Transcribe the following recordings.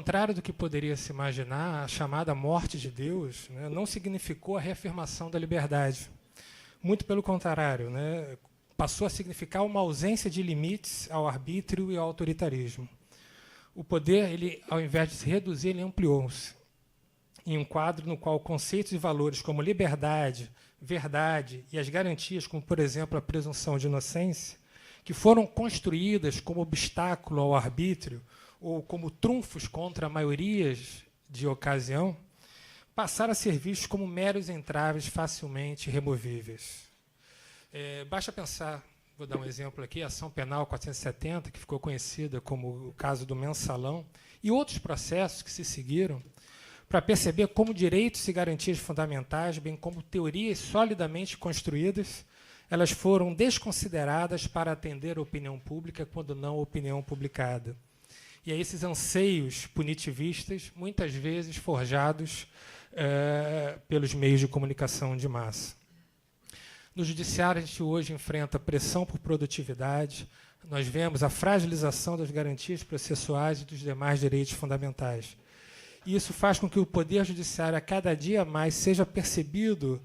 contrário do que poderia se imaginar, a chamada morte de Deus, né, não significou a reafirmação da liberdade. Muito pelo contrário, né, passou a significar uma ausência de limites ao arbítrio e ao autoritarismo. O poder, ele, ao invés de se reduzir, ele ampliou-se em um quadro no qual conceitos e valores como liberdade, verdade e as garantias, como, por exemplo, a presunção de inocência, que foram construídas como obstáculo ao arbítrio ou como trunfos contra maiorias de ocasião, passaram a ser vistos como meros entraves facilmente removíveis. Basta pensar, vou dar um exemplo aqui, a ação penal 470, que ficou conhecida como o caso do mensalão, e outros processos que se seguiram, para perceber como direitos e garantias fundamentais, bem como teorias solidamente construídas, elas foram desconsideradas para atender a opinião pública, quando não a opinião publicada. E a esses anseios punitivistas, muitas vezes forjados pelos meios de comunicação de massa. No judiciário, a gente hoje enfrenta pressão por produtividade, nós vemos a fragilização das garantias processuais e dos demais direitos fundamentais. E isso faz com que o poder judiciário, a cada dia mais, seja percebido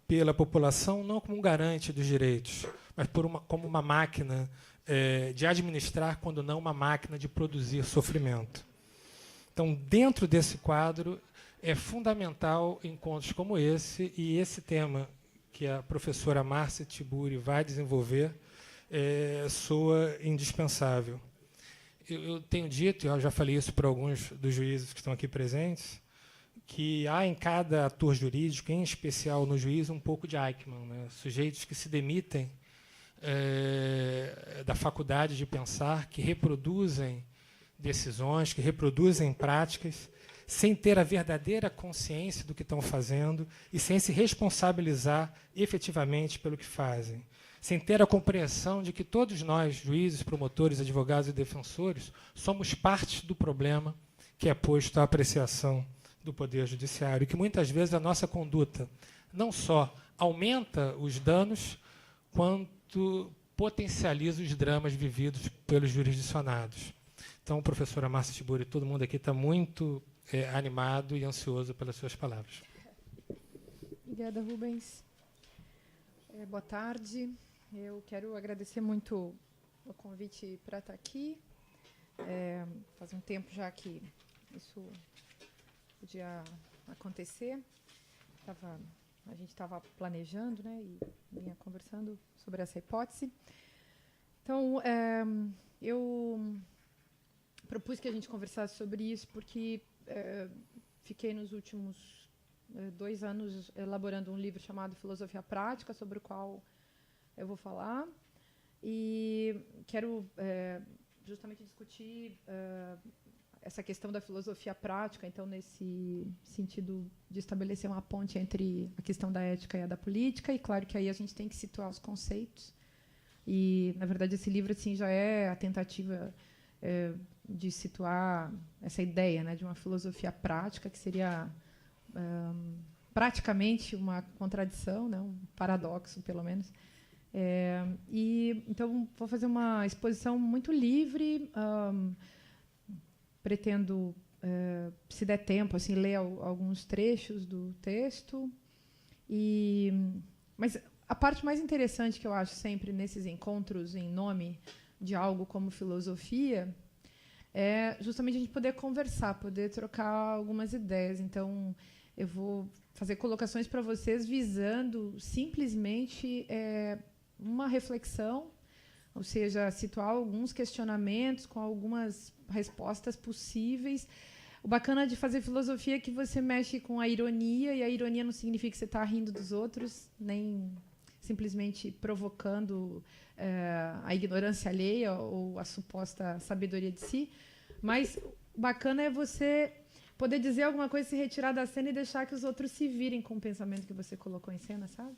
pela população não como um garante dos direitos, mas como uma máquina de administrar, quando não uma máquina de produzir sofrimento. Então, dentro desse quadro, é fundamental encontros como esse, e esse tema que a professora Márcia Tiburi vai desenvolver soa indispensável. Eu tenho dito, eu já falei isso para alguns dos juízes que estão aqui presentes, que há em cada ator jurídico, em especial no juízo, um pouco de Eichmann, né? Sujeitos que se demitem da faculdade de pensar, que reproduzem decisões, que reproduzem práticas, sem ter a verdadeira consciência do que estão fazendo e sem se responsabilizar efetivamente pelo que fazem, sem ter a compreensão de que todos nós, juízes, promotores, advogados e defensores, somos parte do problema que é posto à apreciação do Poder Judiciário, e que muitas vezes a nossa conduta não só aumenta os danos, quanto potencializa os dramas vividos pelos jurisdicionados. Então, professora Márcia Tiburi, todo mundo aqui está muito animado e ansioso pelas suas palavras. Obrigada, Rubens. Boa tarde. Eu quero agradecer muito o convite para estar aqui. Faz um tempo já que isso podia acontecer. A gente estava planejando, né, e vinha conversando sobre essa hipótese. Então, eu propus que a gente conversasse sobre isso porque fiquei nos últimos 2 anos elaborando um livro chamado Filosofia Prática, sobre o qual eu vou falar, e quero justamente discutir essa questão da filosofia prática, então, nesse sentido de estabelecer uma ponte entre a questão da ética e a da política, e claro que aí a gente tem que situar os conceitos. E, na verdade, esse livro assim, já é a tentativa de situar essa ideia, né, de uma filosofia prática, que seria praticamente uma contradição, né, um paradoxo, pelo menos. Então, vou fazer uma exposição muito livre. Pretendo, se der tempo, assim, ler alguns trechos do texto. Mas a parte mais interessante que eu acho sempre nesses encontros em nome de algo como filosofia é justamente a gente poder conversar, poder trocar algumas ideias. Então, eu vou fazer colocações para vocês visando simplesmente uma reflexão, ou seja, situar alguns questionamentos com algumas respostas possíveis. O bacana de fazer filosofia é que você mexe com a ironia, e a ironia não significa que você está rindo dos outros, nem simplesmente provocando a ignorância alheia ou a suposta sabedoria de si. Mas o bacana é você poder dizer alguma coisa, se retirar da cena e deixar que os outros se virem com o pensamento que você colocou em cena, sabe?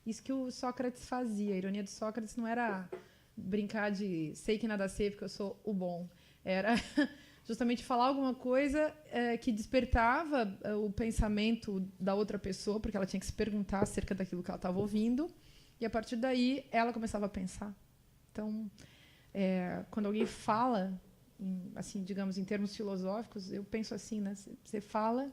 Isso que o Sócrates fazia. A ironia do Sócrates não era brincar de sei que nada sei porque eu sou o bom. Era justamente falar alguma coisa que despertava o pensamento da outra pessoa, porque ela tinha que se perguntar acerca daquilo que ela estava ouvindo, e, a partir daí, ela começava a pensar. Então, quando alguém fala assim, digamos, em termos filosóficos, eu penso assim, né? Você fala,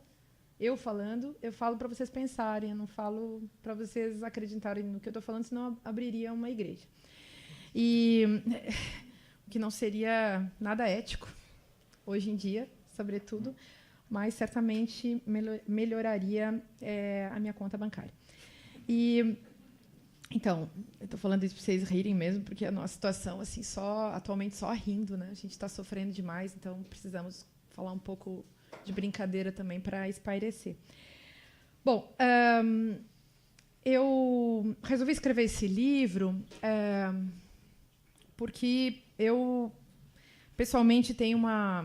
eu falo para vocês pensarem, eu não falo para vocês acreditarem no que eu estou falando, senão abriria uma igreja. E o que não seria nada ético, hoje em dia, sobretudo, mas certamente melhoraria a minha conta bancária. E então, eu estou falando isso para vocês rirem mesmo, porque a nossa situação, assim, atualmente só rindo, né? A gente está sofrendo demais, então precisamos falar um pouco de brincadeira também para espairecer. Bom, eu resolvi escrever esse livro porque eu, pessoalmente, tenho uma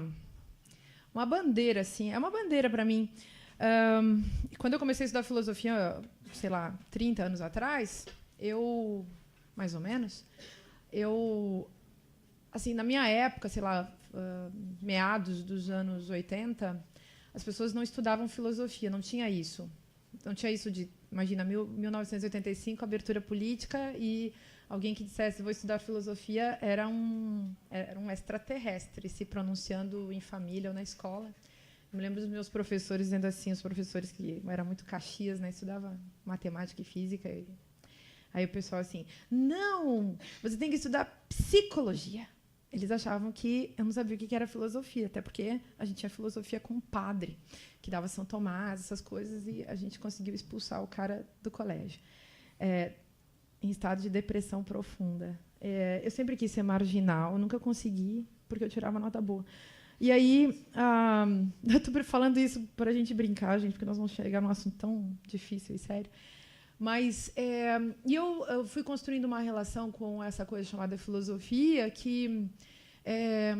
bandeira, assim, é uma bandeira para mim. Quando eu comecei a estudar filosofia, sei lá, 30 anos atrás, mais ou menos, assim, na minha época, sei lá, meados dos anos 80, as pessoas não estudavam filosofia, não tinha isso. Não tinha isso de, imagina, 1985, abertura política, e alguém que dissesse vou estudar filosofia era um extraterrestre se pronunciando em família ou na escola. Eu me lembro dos meus professores dizendo assim, os professores que eram muito caxias, né, estudava matemática e física. Aí o pessoal assim, não, você tem que estudar psicologia. Eles achavam que eu não sabia o que era filosofia, até porque a gente tinha filosofia com um padre, que dava São Tomás, essas coisas, e a gente conseguiu expulsar o cara do colégio. Em estado de depressão profunda. Eu sempre quis ser marginal, nunca consegui, porque eu tirava nota boa. E aí, eu estou falando isso para a gente brincar, gente, porque nós vamos chegar num assunto tão difícil e sério. Mas eu fui construindo uma relação com essa coisa chamada filosofia, que é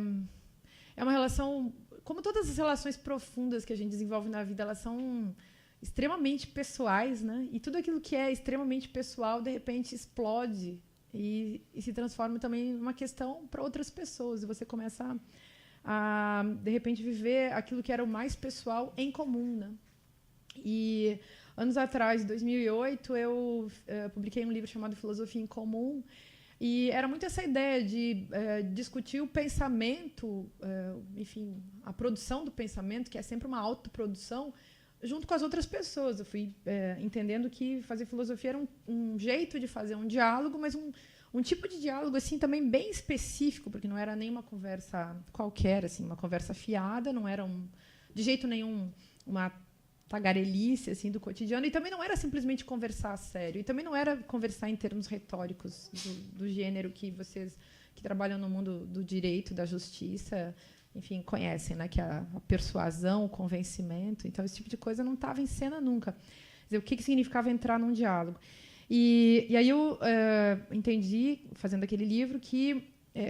uma relação, como todas as relações profundas que a gente desenvolve na vida, elas são extremamente pessoais, né? E tudo aquilo que é extremamente pessoal, de repente, explode e se transforma também numa questão para outras pessoas. E você começa a, de repente, viver aquilo que era o mais pessoal em comum, né? E anos atrás, em 2008, eu publiquei um livro chamado Filosofia em Comum, e era muito essa ideia de discutir o pensamento, enfim, a produção do pensamento, que é sempre uma autoprodução, junto com as outras pessoas. Eu fui entendendo que fazer filosofia era um jeito de fazer um diálogo, mas um tipo de diálogo assim também bem específico, porque não era nem uma conversa qualquer, assim, uma conversa fiada, não era de jeito nenhum uma tagarelice assim do cotidiano, e também não era simplesmente conversar a sério, e também não era conversar em termos retóricos do gênero que vocês que trabalham no mundo do direito, da justiça, enfim, conhecem, né, que a persuasão, o convencimento. Então, esse tipo de coisa não estava em cena nunca. Quer dizer, o que significava entrar num diálogo? E aí eu entendi, fazendo aquele livro, que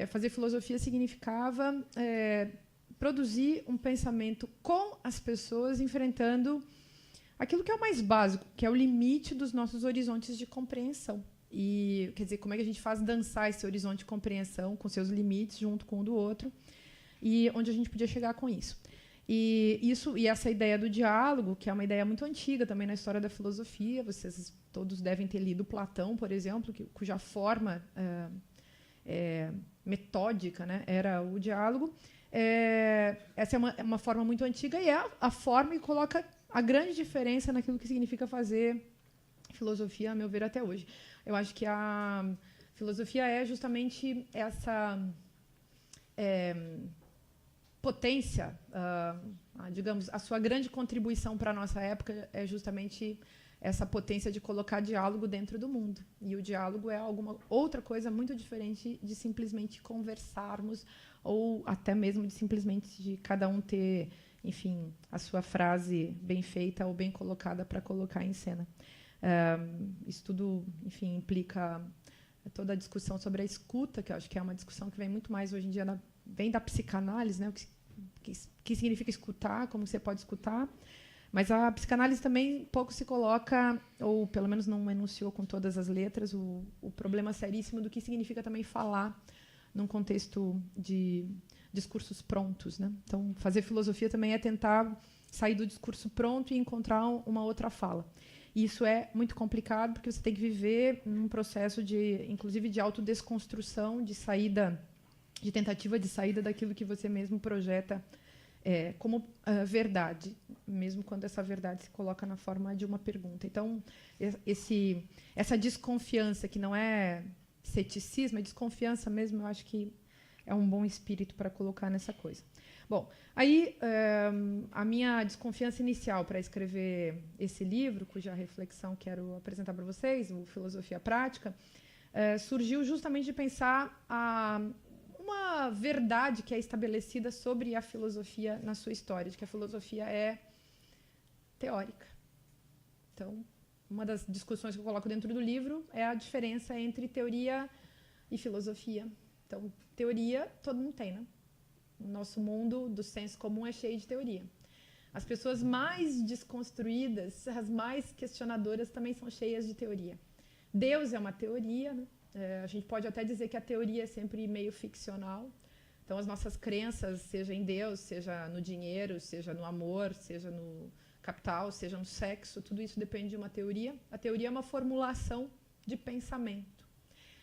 fazer filosofia significava produzir um pensamento com as pessoas, enfrentando aquilo que é o mais básico, que é o limite dos nossos horizontes de compreensão. E, quer dizer, como é que a gente faz dançar esse horizonte de compreensão com seus limites, junto com o do outro, e onde a gente podia chegar com isso. E essa ideia do diálogo, que é uma ideia muito antiga também na história da filosofia, vocês todos devem ter lido Platão, por exemplo, cuja forma metódica, né, era o diálogo. Essa é uma forma muito antiga, e é a forma que coloca a grande diferença naquilo que significa fazer filosofia, a meu ver, até hoje. Eu acho que a filosofia é justamente essa potência, digamos, a sua grande contribuição para a nossa época é justamente essa potência de colocar diálogo dentro do mundo. E o diálogo é alguma outra coisa muito diferente de simplesmente conversarmos, ou até mesmo de simplesmente de cada um ter, enfim, a sua frase bem feita ou bem colocada para colocar em cena. Isso tudo, enfim, implica toda a discussão sobre a escuta, que eu acho que é uma discussão que vem muito mais hoje em dia, vem da psicanálise, né? O que significa escutar, como você pode escutar. Mas a psicanálise também pouco se coloca, ou pelo menos não enunciou com todas as letras, o problema seríssimo do que significa também falar num contexto de discursos prontos, né? Então, fazer filosofia também é tentar sair do discurso pronto e encontrar uma outra fala. E isso é muito complicado, porque você tem que viver num processo inclusive de autodesconstrução, de saída de tentativa de saída daquilo que você mesmo projeta como verdade, mesmo quando essa verdade se coloca na forma de uma pergunta. Então, essa desconfiança, que não é ceticismo, é desconfiança mesmo, eu acho que é um bom espírito para colocar nessa coisa. Bom, aí a minha desconfiança inicial para escrever esse livro, cuja reflexão quero apresentar para vocês, o Filosofia Prática, surgiu justamente de pensar uma verdade que é estabelecida sobre a filosofia na sua história, de que a filosofia é teórica. Então, uma das discussões que eu coloco dentro do livro é a diferença entre teoria e filosofia. Então, teoria todo mundo tem, né? O nosso mundo do senso comum é cheio de teoria. As pessoas mais desconstruídas, as mais questionadoras, também são cheias de teoria. Deus é uma teoria, né? A gente pode até dizer que a teoria é sempre meio ficcional. Então, as nossas crenças, seja em Deus, seja no dinheiro, seja no amor, seja no capital, seja no sexo, tudo isso depende de uma teoria. A teoria é uma formulação de pensamento.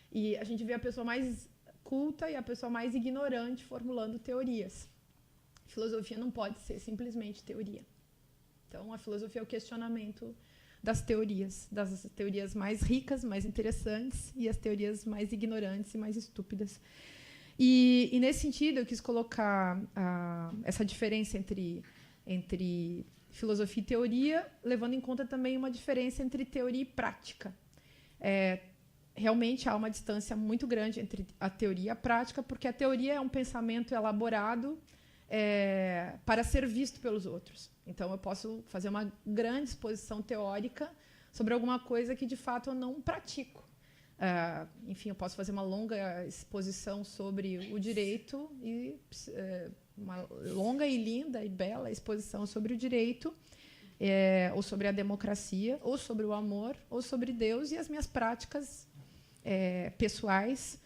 E a gente vê a pessoa mais culta e a pessoa mais ignorante formulando teorias. Filosofia não pode ser simplesmente teoria. Então, a filosofia é o questionamento das teorias mais ricas, mais interessantes, e as teorias mais ignorantes e mais estúpidas. E nesse sentido, eu quis colocar essa diferença entre filosofia e teoria, levando em conta também uma diferença entre teoria e prática. Realmente há uma distância muito grande entre a teoria e a prática, porque a teoria é um pensamento elaborado para ser visto pelos outros. Então, eu posso fazer uma grande exposição teórica sobre alguma coisa que, de fato, eu não pratico. Enfim, eu posso fazer uma longa exposição sobre o direito e uma longa e linda e bela exposição sobre o direito, ou sobre a democracia, ou sobre o amor, ou sobre Deus, e as minhas práticas pessoais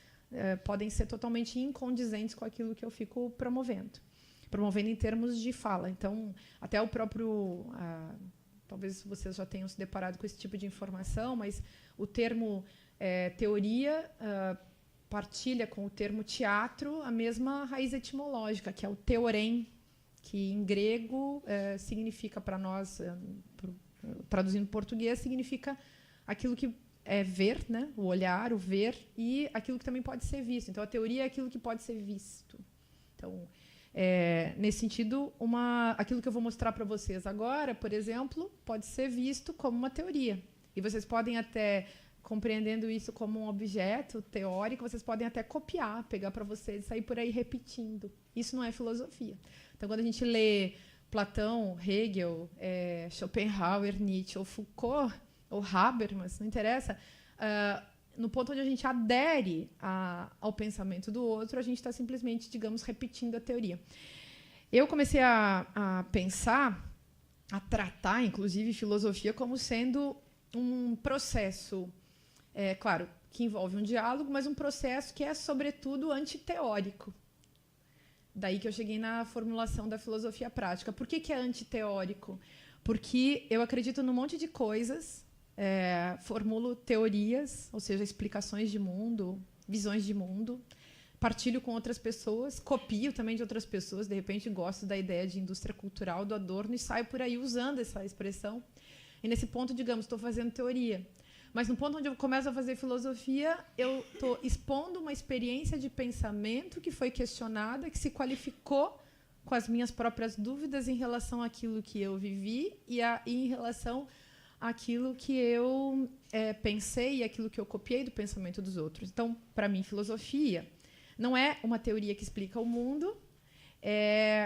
podem ser totalmente incondizentes com aquilo que eu fico promovendo em termos de fala. Então, até o próprio... talvez vocês já tenham se deparado com esse tipo de informação, mas o termo teoria partilha com o termo teatro a mesma raiz etimológica, que é o teorem, que em grego significa para nós, traduzindo em português, significa aquilo que é ver, né? O olhar, o ver, e aquilo que também pode ser visto. Então, a teoria é aquilo que pode ser visto. Então, nesse sentido, aquilo que eu vou mostrar para vocês agora, por exemplo, pode ser visto como uma teoria. E vocês podem até, compreendendo isso como um objeto teórico, vocês podem até copiar, pegar para vocês e sair por aí repetindo. Isso não é filosofia. Então, quando a gente lê Platão, Hegel, Schopenhauer, Nietzsche ou Foucault, ou Habermas, não interessa, no ponto onde a gente adere ao pensamento do outro, a gente está simplesmente, digamos, repetindo a teoria. Eu comecei a pensar, a tratar, inclusive, filosofia como sendo um processo, claro, que envolve um diálogo, mas um processo que é, sobretudo, antiteórico. Daí que eu cheguei na formulação da filosofia prática. Por que é antiteórico? Porque eu acredito num monte de coisas, formulo teorias, ou seja, explicações de mundo, visões de mundo, partilho com outras pessoas, copio também de outras pessoas, de repente gosto da ideia de indústria cultural, do Adorno, e saio por aí usando essa expressão. E nesse ponto, digamos, estou fazendo teoria. Mas no ponto onde eu começo a fazer filosofia, eu estou expondo uma experiência de pensamento que foi questionada, que se qualificou com as minhas próprias dúvidas em relação àquilo que eu vivi e em relação àquilo que eu pensei e aquilo que eu copiei do pensamento dos outros. Então, para mim, filosofia não é uma teoria que explica o mundo,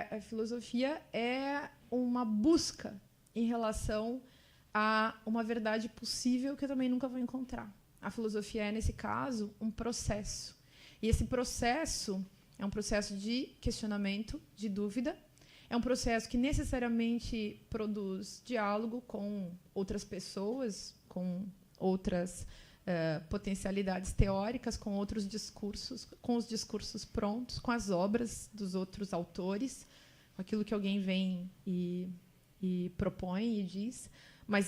a filosofia é uma busca em relação a uma verdade possível que eu também nunca vou encontrar. A filosofia é, nesse caso, um processo. E esse processo é um processo de questionamento, de dúvida. É um processo que necessariamente produz diálogo com outras pessoas, com outras potencialidades teóricas, com outros discursos, com os discursos prontos, com as obras dos outros autores, com aquilo que alguém vem e propõe e diz. Mas,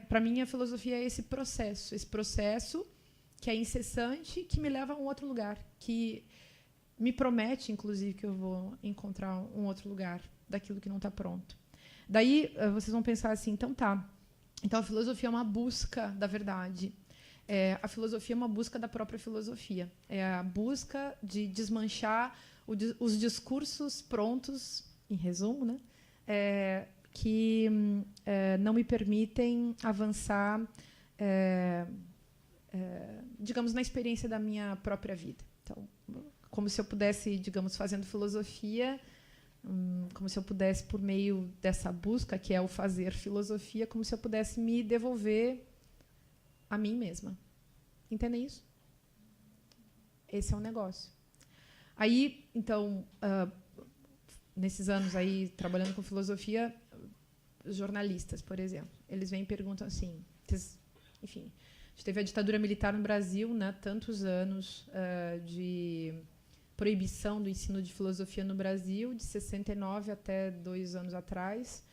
para mim, a filosofia é esse processo que é incessante, que me leva a um outro lugar, que me promete, inclusive, que eu vou encontrar um outro lugar daquilo que não está pronto. Daí, vocês vão pensar assim, então tá. Então, a filosofia é uma busca da verdade. A filosofia é uma busca da própria filosofia. É a busca de desmanchar os discursos prontos, em resumo, né? Que não me permitem avançar, digamos, na experiência da minha própria vida. Então, como se eu pudesse, digamos, fazendo filosofia, como se eu pudesse, por meio dessa busca, que é o fazer filosofia, como se eu pudesse me devolver a mim mesma. Entendem isso? Esse é o negócio. Aí, então, nesses anos aí, trabalhando com filosofia, jornalistas, por exemplo, eles vêm e perguntam assim, enfim, a gente teve a ditadura militar no Brasil, né, tantos anos de proibição do ensino de filosofia no Brasil, de 69 até 2 anos atrás,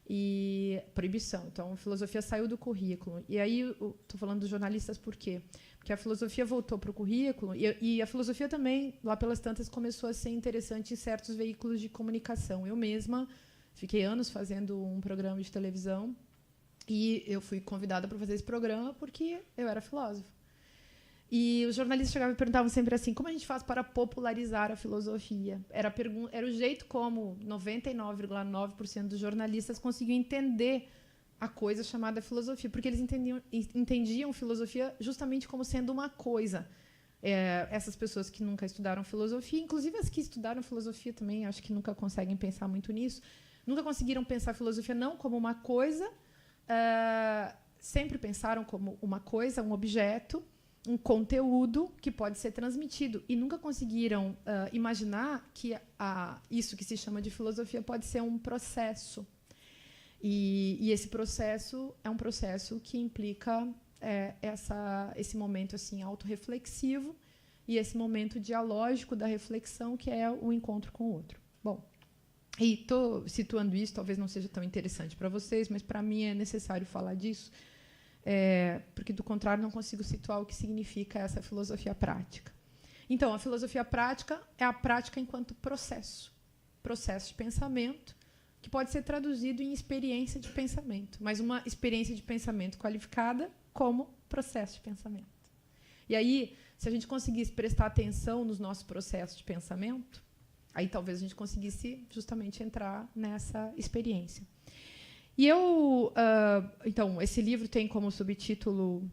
e proibição. Então, a filosofia saiu do currículo. E aí, estou falando dos jornalistas por quê? Porque a filosofia voltou para o currículo, e a filosofia também, lá pelas tantas, começou a ser interessante em certos veículos de comunicação. Eu mesma fiquei anos fazendo um programa de televisão, e eu fui convidada para fazer esse programa porque eu era filósofa. E os jornalistas chegavam e perguntavam sempre assim, como a gente faz para popularizar a filosofia? Era o jeito como 99,9% dos jornalistas conseguiam entender a coisa chamada filosofia, porque eles entendiam filosofia justamente como sendo uma coisa. Essas pessoas que nunca estudaram filosofia, inclusive as que estudaram filosofia também, acho que nunca conseguem pensar muito nisso, nunca conseguiram pensar a filosofia não como uma coisa, sempre pensaram como uma coisa, um objeto, um conteúdo que pode ser transmitido, e nunca conseguiram imaginar que isso que se chama de filosofia pode ser um processo. E esse processo é um processo que implica esse momento assim, autorreflexivo e esse momento dialógico da reflexão, que é o encontro com o outro. Bom, e estou situando isso, talvez não seja tão interessante para vocês, mas para mim é necessário falar disso, porque, do contrário, não consigo situar o que significa essa filosofia prática. Então, a filosofia prática é a prática enquanto processo de pensamento, que pode ser traduzido em experiência de pensamento, mas uma experiência de pensamento qualificada como processo de pensamento. E aí, se a gente conseguisse prestar atenção nos nossos processos de pensamento, aí talvez a gente conseguisse justamente entrar nessa experiência. E então, esse livro tem como subtítulo,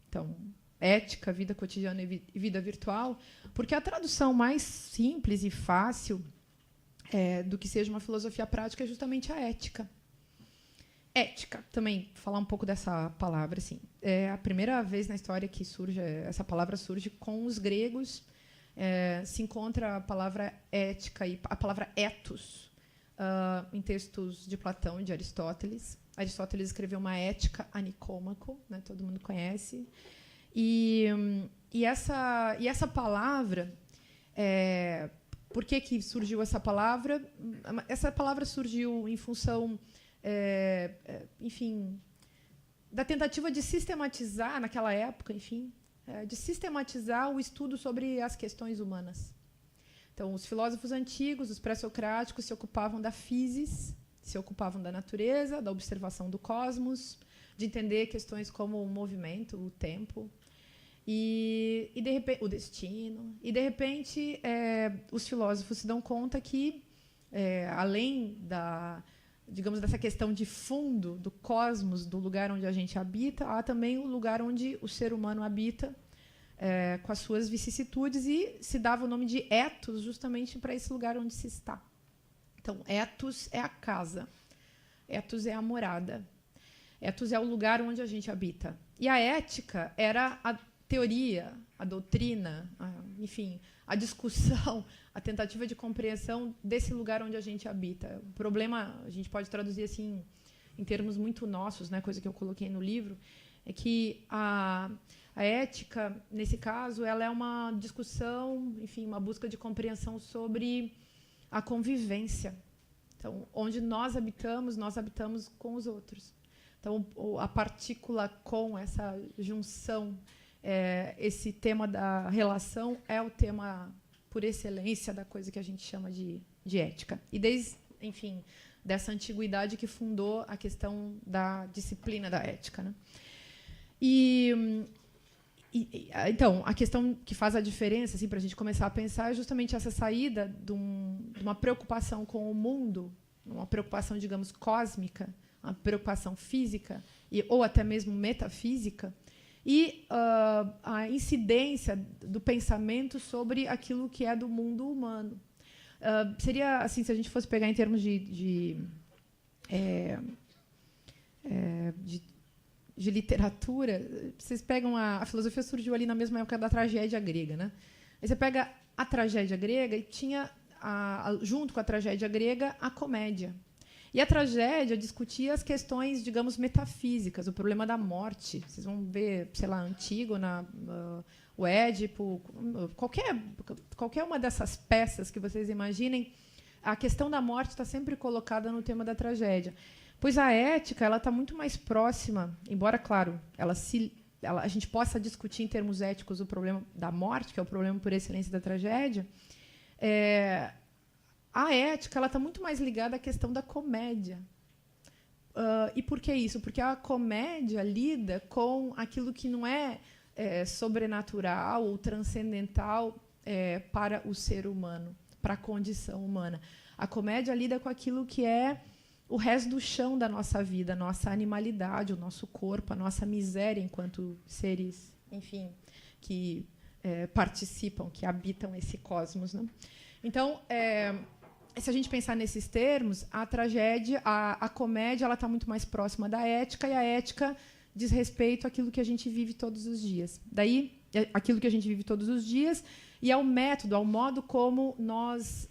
então, Ética, Vida Cotidiana e Vida Virtual, porque a tradução mais simples e fácil do que seja uma filosofia prática é justamente a ética. Ética, também, falar um pouco dessa palavra, assim, é a primeira vez na história que essa palavra surge com os gregos, se encontra a palavra ética e a palavra ethos, em textos de Platão e de Aristóteles. Aristóteles escreveu uma Ética a Nicômaco, né, todo mundo conhece. E essa palavra, por que surgiu essa palavra? Essa palavra surgiu em função, enfim, da tentativa de sistematizar, naquela época, enfim, de sistematizar o estudo sobre as questões humanas. Então, os filósofos antigos, os pré-socráticos, se ocupavam da physis, se ocupavam da natureza, da observação do cosmos, de entender questões como o movimento, o tempo, e de repente, o destino. E, de repente, os filósofos se dão conta que, além digamos, dessa questão de fundo do cosmos, do lugar onde a gente habita, há também o lugar onde o ser humano habita, com as suas vicissitudes, e se dava o nome de ethos justamente para esse lugar onde se está. Então, ethos é a casa, ethos é a morada, ethos é o lugar onde a gente habita. E a ética era a teoria, a doutrina, enfim, a discussão, a tentativa de compreensão desse lugar onde a gente habita. O problema, a gente pode traduzir assim, em termos muito nossos, né, coisa que eu coloquei no livro, é que a ética, nesse caso, ela é uma discussão, enfim, uma busca de compreensão sobre a convivência. Então, onde nós habitamos com os outros. Então, a partícula com, essa junção, esse tema da relação é o tema por excelência da coisa que a gente chama de ética. E desde, enfim, dessa antiguidade que fundou a questão da disciplina da ética, né? Então, a questão que faz a diferença, assim, para a gente começar a pensar, é justamente essa saída de uma preocupação com o mundo, uma preocupação, digamos, cósmica, uma preocupação física, ou até mesmo metafísica, e a incidência do pensamento sobre aquilo que é do mundo humano. Seria assim, se a gente fosse pegar em termos de literatura, vocês pegam a filosofia surgiu ali na mesma época da tragédia grega, né? Aí você pega a tragédia grega e tinha junto com a tragédia grega a comédia. E a tragédia discutia as questões, digamos, metafísicas, o problema da morte. Vocês vão ver, sei lá, Antígona, o Édipo, qualquer uma dessas peças que vocês imaginem, a questão da morte está sempre colocada no tema da tragédia. Pois a ética ela está muito mais próxima, embora, claro, a gente possa discutir em termos éticos o problema da morte, que é o problema por excelência da tragédia, a ética está muito mais ligada à questão da comédia. E por que isso? Porque a comédia lida com aquilo que não é sobrenatural ou transcendental para o ser humano, para a condição humana. A comédia lida com aquilo que é o resto do chão da nossa vida, a nossa animalidade, o nosso corpo, a nossa miséria enquanto seres, enfim, que participam, que habitam esse cosmos, né? Então, se a gente pensar nesses termos, a tragédia, a comédia, ela está muito mais próxima da ética, e a ética diz respeito àquilo que a gente vive todos os dias. Daí, aquilo que a gente vive todos os dias, e ao método, ao modo como nós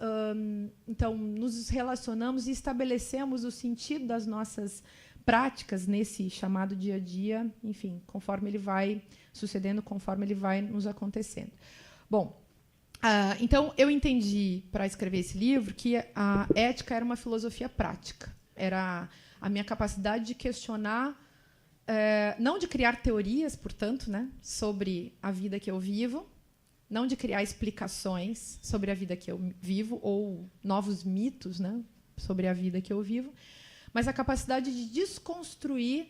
então, nos relacionamos e estabelecemos o sentido das nossas práticas nesse chamado dia a dia, enfim, conforme ele vai sucedendo, conforme ele vai nos acontecendo. Bom, então, eu entendi, para escrever esse livro, que a ética era uma filosofia prática. Era a minha capacidade de questionar, não de criar teorias, portanto, né, sobre a vida que eu vivo, não de criar explicações sobre a vida que eu vivo, ou novos mitos, né, sobre a vida que eu vivo, mas a capacidade de desconstruir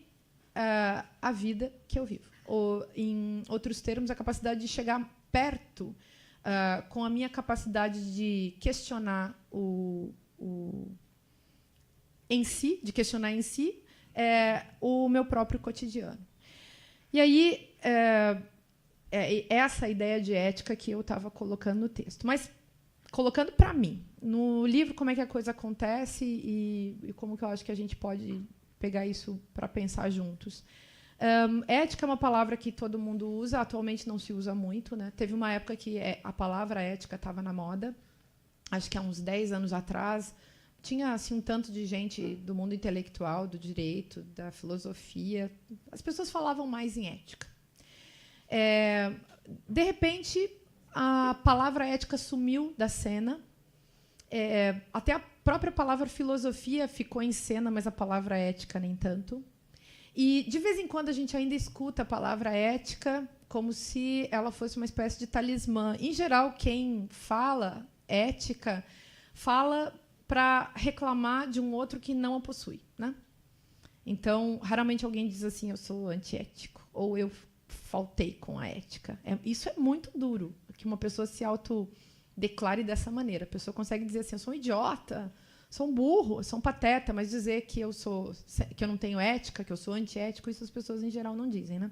a vida que eu vivo. Ou, em outros termos, a capacidade de chegar perto com a minha capacidade de questionar em si, o meu próprio cotidiano. E aí, essa ideia de ética que eu estava colocando no texto. Mas colocando para mim, no livro, como é que a coisa acontece e como que eu acho que a gente pode pegar isso para pensar juntos. Ética é uma palavra que todo mundo usa, atualmente não se usa muito, né? Teve uma época que a palavra ética estava na moda, acho que há uns 10 anos atrás, tinha assim, um tanto de gente do mundo intelectual, do direito, da filosofia, as pessoas falavam mais em ética. De repente, a palavra ética sumiu da cena, até a própria palavra filosofia ficou em cena, mas a palavra ética nem tanto. E, de vez em quando, a gente ainda escuta a palavra ética como se ela fosse uma espécie de talismã. Em geral, quem fala ética fala para reclamar de um outro que não a possui, né? Então, raramente alguém diz assim, eu sou antiético, ou eu faltei com a ética. Isso é muito duro, que uma pessoa se autodeclare dessa maneira. A pessoa consegue dizer assim, eu sou um idiota, sou um burro, sou um pateta, mas dizer que eu não tenho ética, que eu sou antiético, isso as pessoas em geral não dizem, né?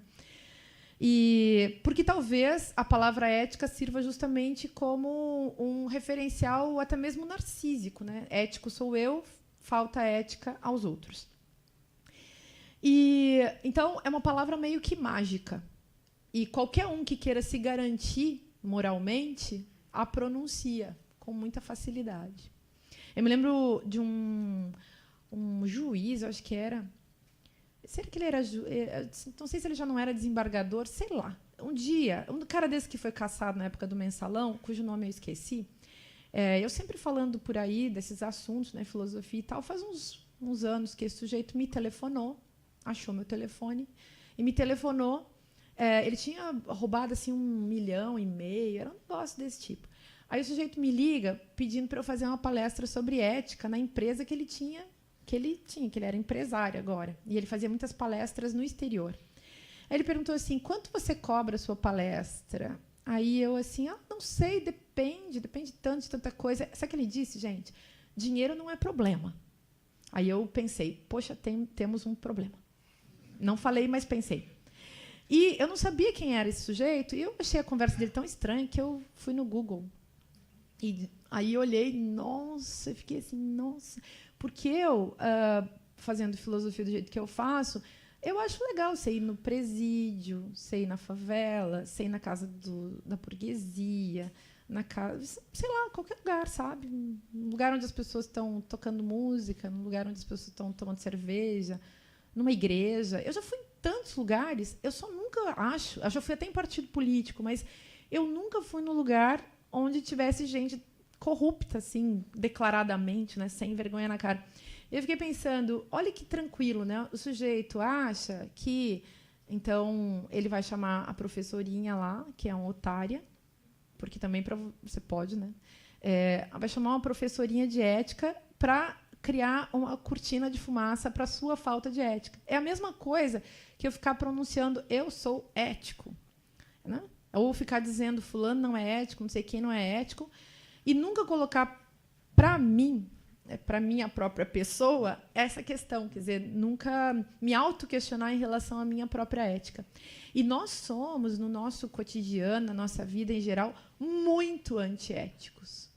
E porque talvez a palavra ética sirva justamente como um referencial até mesmo narcísico, né? Ético sou eu, falta ética aos outros. E então é uma palavra meio que mágica. E qualquer um que queira se garantir moralmente a pronuncia com muita facilidade. Eu me lembro de um juiz, acho que era. Será que ele era. Não sei se ele já não era desembargador, sei lá. Um dia, um cara desse que foi caçado na época do Mensalão, cujo nome eu esqueci, eu sempre falando por aí desses assuntos, né, filosofia e tal, faz uns anos que esse sujeito me telefonou, achou meu telefone, e me telefonou. Ele tinha roubado assim 1,5 milhão, era um negócio desse tipo. Aí o sujeito me liga pedindo para eu fazer uma palestra sobre ética na empresa que ele era empresário agora. E ele fazia muitas palestras no exterior. Aí ele perguntou assim, quanto você cobra a sua palestra? Aí eu assim, não sei, depende tanto de tanta coisa. Sabe o que ele disse, gente? Dinheiro não é problema. Aí eu pensei, poxa, temos um problema. Não falei, mas pensei. E eu não sabia quem era esse sujeito, e eu achei a conversa dele tão estranha que eu fui no Google. E aí olhei, nossa, eu fiquei assim, nossa. Porque eu, fazendo filosofia do jeito que eu faço, eu acho legal você ir no presídio, você ir na favela, você ir na casa da burguesia, na casa, sei lá, qualquer lugar, sabe? Um lugar onde as pessoas estão tocando música, num lugar onde as pessoas estão tomando cerveja, numa igreja. Eu já fui em tantos lugares, eu só nunca eu já fui até em partido político, mas eu nunca fui no lugar onde tivesse gente corrupta, assim, declaradamente, né, sem vergonha na cara. Eu fiquei pensando, olha que tranquilo, né? O sujeito acha que, então, ele vai chamar a professorinha lá, que é uma otária, porque também você pode, né? Vai chamar uma professorinha de ética para criar uma cortina de fumaça para a sua falta de ética. É a mesma coisa que eu ficar pronunciando eu sou ético, né? Ou ficar dizendo fulano não é ético, não sei quem não é ético, e nunca colocar para mim, para minha própria pessoa, essa questão, quer dizer, nunca me auto-questionar em relação à minha própria ética. E nós somos, no nosso cotidiano, na nossa vida em geral, muito antiéticos.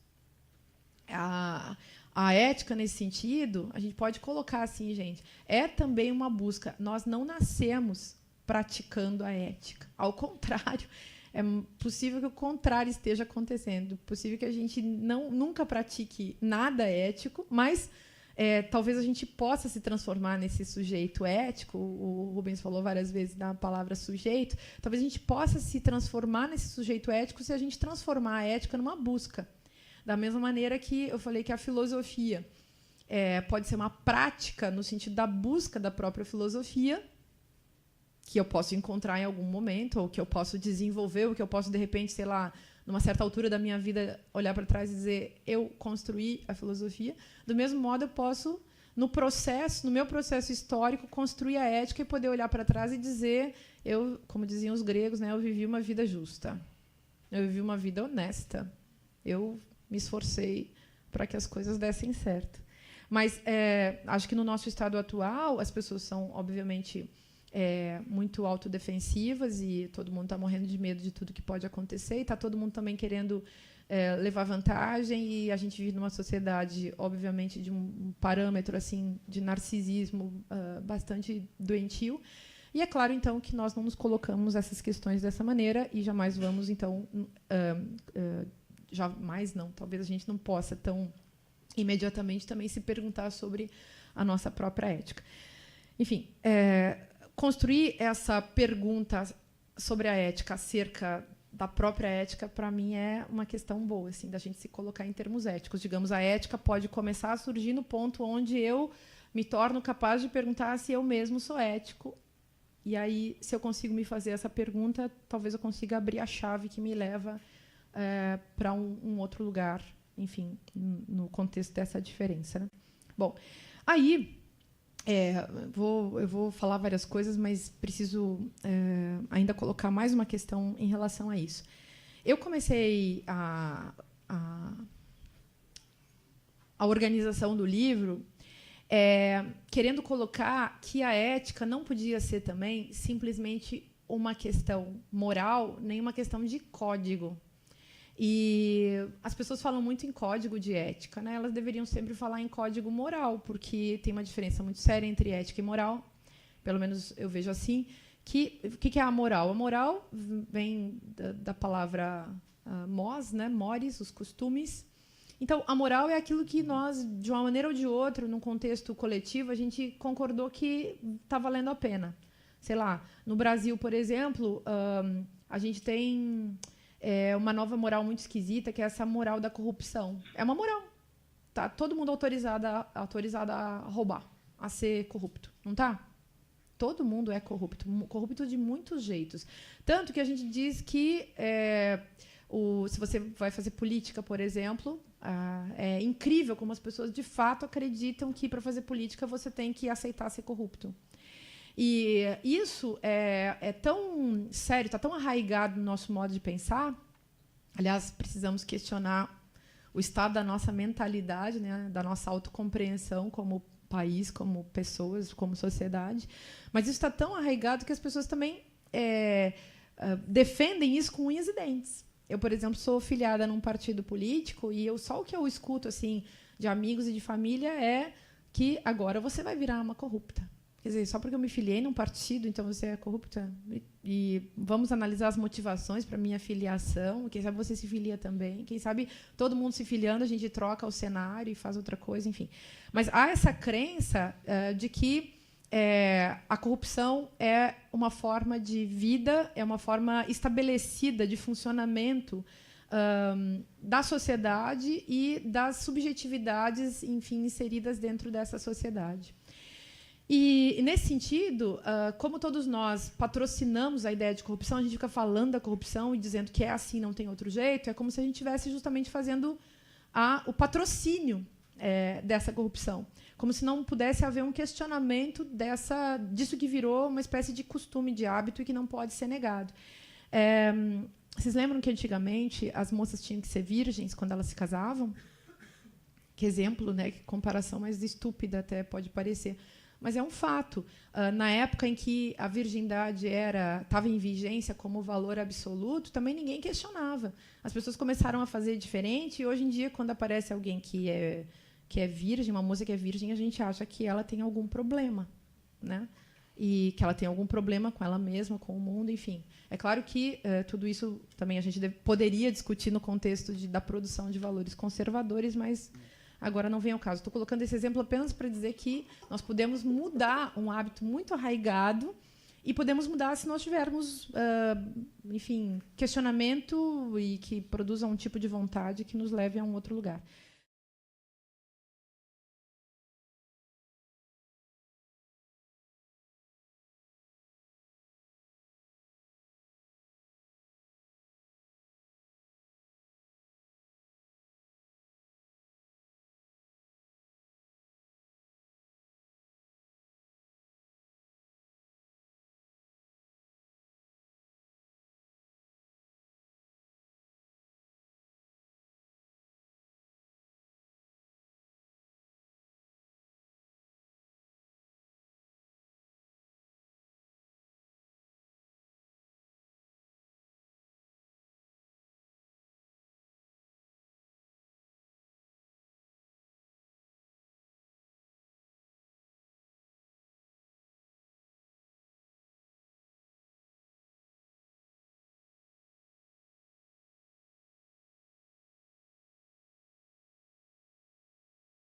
A ética, nesse sentido, a gente pode colocar assim, gente, é também uma busca. Nós não nascemos praticando a ética. Ao contrário, é possível que o contrário esteja acontecendo. É possível que a gente nunca pratique nada ético, mas talvez a gente possa se transformar nesse sujeito ético. O Rubens falou várias vezes da palavra sujeito. Talvez a gente possa se transformar nesse sujeito ético se a gente transformar a ética numa busca. Da mesma maneira que eu falei que a filosofia pode ser uma prática no sentido da busca da própria filosofia, que eu posso encontrar em algum momento, ou que eu posso desenvolver, ou que eu posso, de repente, sei lá, numa certa altura da minha vida, olhar para trás e dizer eu construí a filosofia. Do mesmo modo, eu posso, no meu processo histórico, construir a ética e poder olhar para trás e dizer, como diziam os gregos, né, eu vivi uma vida justa, eu vivi uma vida honesta, eu me esforcei para que as coisas dessem certo. Mas acho que no nosso estado atual, as pessoas são, obviamente, muito autodefensivas e todo mundo está morrendo de medo de tudo que pode acontecer e está todo mundo também querendo levar vantagem, e a gente vive numa sociedade, obviamente, de um parâmetro assim de narcisismo bastante doentio. E é claro, então, que nós não nos colocamos essas questões dessa maneira e jamais vamos, então, jamais não, talvez a gente não possa tão imediatamente também se perguntar sobre a nossa própria ética. Enfim, construir essa pergunta sobre a ética acerca da própria ética, para mim, é uma questão boa, assim, da gente se colocar em termos éticos. Digamos, a ética pode começar a surgir no ponto onde eu me torno capaz de perguntar se eu mesmo sou ético. E aí, se eu consigo me fazer essa pergunta, talvez eu consiga abrir a chave que me leva para um outro lugar, enfim, no contexto dessa diferença, né? Bom, aí eu vou falar várias coisas, mas preciso ainda colocar mais uma questão em relação a isso. Eu comecei a organização do livro querendo colocar que a ética não podia ser também simplesmente uma questão moral, nem uma questão de código. E as pessoas falam muito em código de ética, né? Elas deveriam sempre falar em código moral, porque tem uma diferença muito séria entre ética e moral, pelo menos eu vejo assim. O que é a moral? A moral vem da palavra mos, né? Mores, os costumes. Então, a moral é aquilo que nós, de uma maneira ou de outra, num contexto coletivo, a gente concordou que está valendo a pena. Sei lá, no Brasil, por exemplo, a gente tem uma nova moral muito esquisita, que é essa moral da corrupção. É uma moral. Tá todo mundo autorizado a roubar, a ser corrupto. Não tá? Todo mundo é corrupto. Corrupto de muitos jeitos. Tanto que a gente diz que Se você vai fazer política, por exemplo, é incrível como as pessoas de fato acreditam que para fazer política você tem que aceitar ser corrupto. E isso é tão sério, está tão arraigado no nosso modo de pensar. Aliás, precisamos questionar o estado da nossa mentalidade, né, da nossa autocompreensão como país, como pessoas, como sociedade. Mas isso está tão arraigado que as pessoas também defendem isso com unhas e dentes. Eu, por exemplo, sou filiada num partido político e só o que eu escuto assim, de amigos e de família é que agora você vai virar uma corrupta. Quer dizer, só porque eu me filiei num partido, então você é corrupta? E vamos analisar as motivações para a minha filiação. Quem sabe você se filia também. Quem sabe todo mundo se filiando, a gente troca o cenário e faz outra coisa, enfim. Mas há essa crença de que a corrupção é uma forma de vida, é uma forma estabelecida de funcionamento da sociedade e das subjetividades, enfim, inseridas dentro dessa sociedade. E, nesse sentido, como todos nós patrocinamos a ideia de corrupção, a gente fica falando da corrupção e dizendo que é assim, não tem outro jeito, é como se a gente estivesse justamente fazendo o patrocínio dessa corrupção. Como se não pudesse haver um questionamento disso que virou uma espécie de costume, de hábito, e que não pode ser negado. Vocês lembram que, antigamente, as moças tinham que ser virgens quando elas se casavam? Que exemplo, né? Que comparação mais estúpida até pode parecer. Mas é um fato. Na época em que a virgindade estava em vigência como valor absoluto, também ninguém questionava. As pessoas começaram a fazer diferente, e hoje em dia, quando aparece alguém que é virgem, uma moça que é virgem, a gente acha que ela tem algum problema, né? E que ela tem algum problema com ela mesma, com o mundo, enfim. É claro que tudo isso também a gente poderia discutir no contexto da produção de valores conservadores, mas agora não vem ao caso. Estou colocando esse exemplo apenas para dizer que nós podemos mudar um hábito muito arraigado e podemos mudar se nós tivermos, enfim, questionamento e que produza um tipo de vontade que nos leve a um outro lugar.